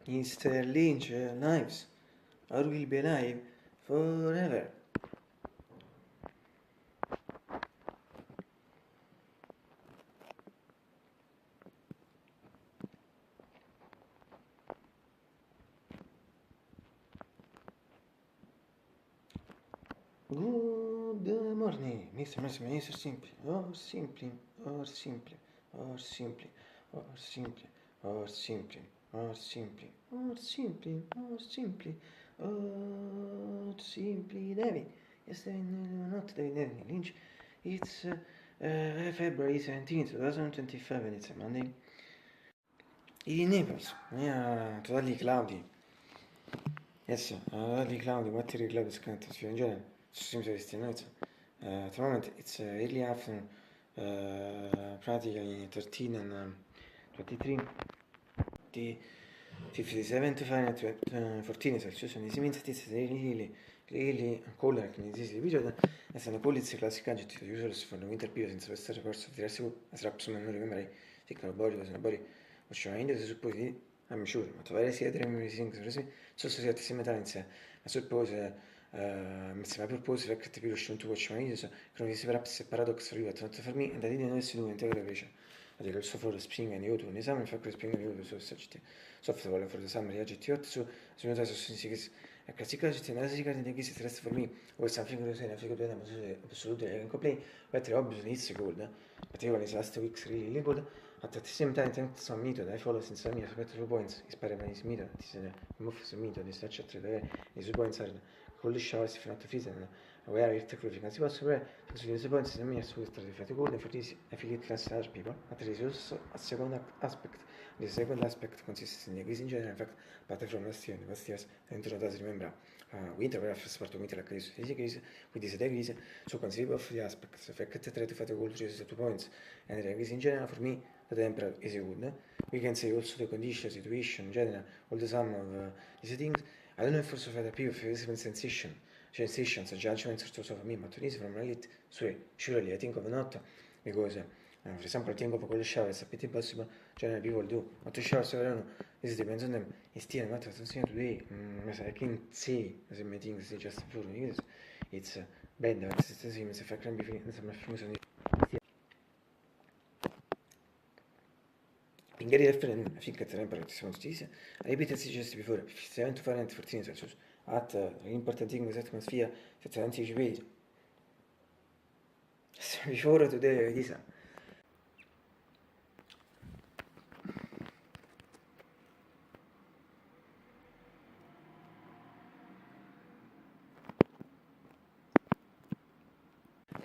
Mr. Lynch Knives, or will be alive forever. Good morning, Mr. Simply, or simply, or simply, or simply, or simply, or simply, or simply, or simply, or simply, or simply, David. Yes, not David Lynch. It's February 17th, 2025, and it's a Monday. In Naples, yeah, totally cloudy. Yes, totally cloudy, watery cloudy sky atmosphere in general. Seems to be night. At the moment, it's early afternoon, practically 13 and 23, the 57 to Fahrenheit, 14 Celsius, and this means that it's really cold like in this period, as an cold it's a classic adjective used for the winter period since western parts of the rest as perhaps some memory think our body was in a body which are in the suppose I'm sure, ma trovare sia tre memory things, so sia at the same time, I suppose it's my purpose to get the people to watch my videos, because perhaps a paradox for you, but not for me, and I didn't know if you do integration. I did also for the spring and autumn esame, in fact, spring and autumn, so such software for the summer agenti 8, so sono dato su a classica agenti, nella si cade che si stress for me, or something to say, I figured that I'm absolutely I can complain, but obviously it's good, particularly these last weeks really good. At the same time, thanks to some method I follow since some years, better points, experiment is method, this is a move some method, this such a trade, is points are con le showers fino a freezing, where it technically can see what's where, because the points in a minute with the effect good, and for this affiliate class large people, at least also a second aspect. The second aspect consists in the increase in general, in fact, but from last years, and to does remember, winter, where first part of winter, like this, with this degrees, so consider both the aspects, the fact that try to fight a goal to 2 points, and the increase in general, for me, the temperature is good. We can say also the condition, situation, in general, all the sum of these things. I don't know if for the people of sensations, judgments, sort of me, but it is from reality, surely I think of not, because for example, I think of all showers, it's a bit impossible, generally people do, but the showers, I don't know, this depends on them, it's still a matter of something today, I can't say, as many things, just for years, it's bad, it's the same as if I can be insomma, in Gary Efren, I think at the temperature sounds decent. I repeated it just before, 57 to Fahrenheit 14 Celsius. At the important thing with atmosphere, that's an anti-grade. Before today, this.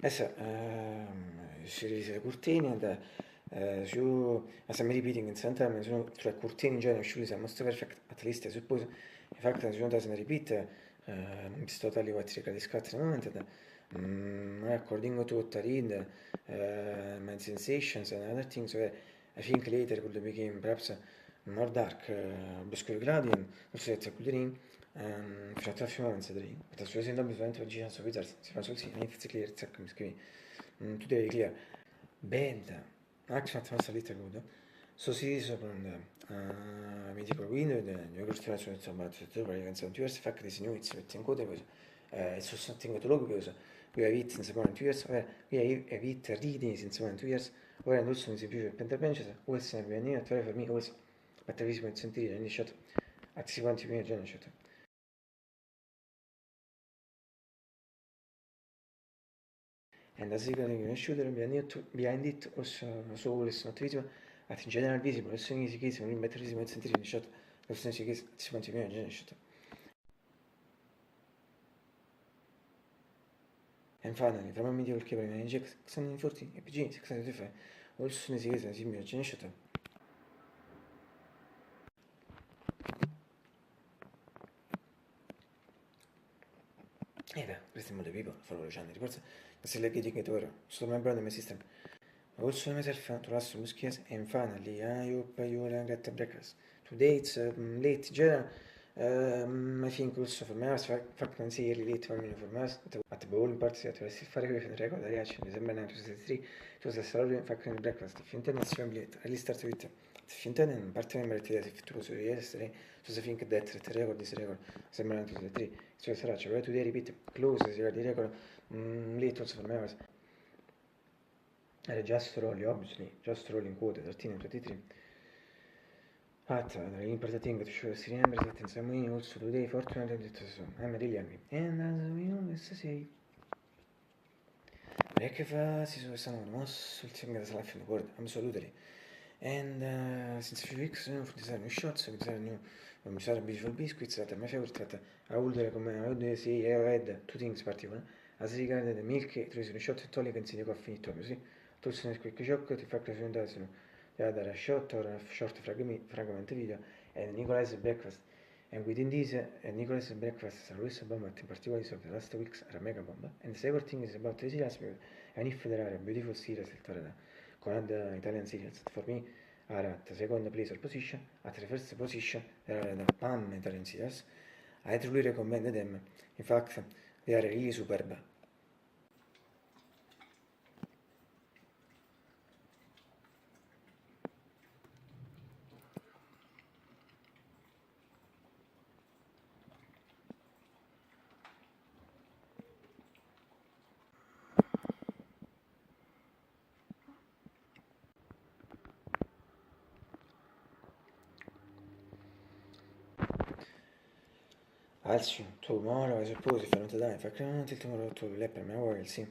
Yes, she is a curtain and as I'm repeating in some time, like curtain in general, usually is most perfect, at least I suppose. In fact, as you doesn't repeat, it's totally what you can discuss in a moment. According to what I read, my sensations and other things, I think later could become perhaps more dark, obscure gradient, also it's a good dream. Fino a few moments dream, but as soon as I'm event of Genius of Wizards, si fa sul sì, it's clear, it's today clear. Band, action atmospheric good. So si open medical window, the construction about the variants of years, fact is new, it's written good, it's something to look because we have it in the 2 years, where we have it reading in the 2 years, where and also in the future pentabenches, always and we are for me always, but there is one century and shot at 70 million generation. And as you can shooter behind it also always not visible, at in general visible, as soon as you get some better visible century shot, as soon as you get 70 million generation. And finally, from a medieval cable in Jackson in 40, APG 625, also as you get 70 million generation. Questi molti people follow the channel reports, that's like getting it over, so my brother, my sister. Also myself to last muskies, and finally I hope you will get the breakfast. Today it's late general, I think also for me, fact kan se lite var mina för mig att det bowling party att jag fare che ne record da reaction sembra nato 3 tu sa salve fa con breakfast finta ne assembly ali start with finta ne parte membri ti tu su essere tu sa finché detto te record di record sembra nato 3 cioè sarà cioè tu devi repeat close si di record late also for me era just rolling obviously just rolling code 13 and 23 the important thing to show us remember that in some way also today fortunately I'm really angry and as we always say perché fa si sono mosso il team che sta alla board absolutely and since a few weeks for design new shots for design new beautiful biscuits that my favorite that I would recommend I would say I read two things particular as regarded the milk through the shot totally consider coffee finito così tu se ne quick shock ti fa presentare the other a short or a short fragment video and Nicolas breakfast and within this Nicolas breakfast are always a bomb in particular of the last weeks are a mega bomb and the second thing is about the series and if there are a beautiful series con the Italian series for me are at the second place or position at the first position there are the PAM Italian series I truly recommend them in fact they are really superb. Also, tomorrow I suppose if I don't die, if I can't till tomorrow to let me know, I'll see.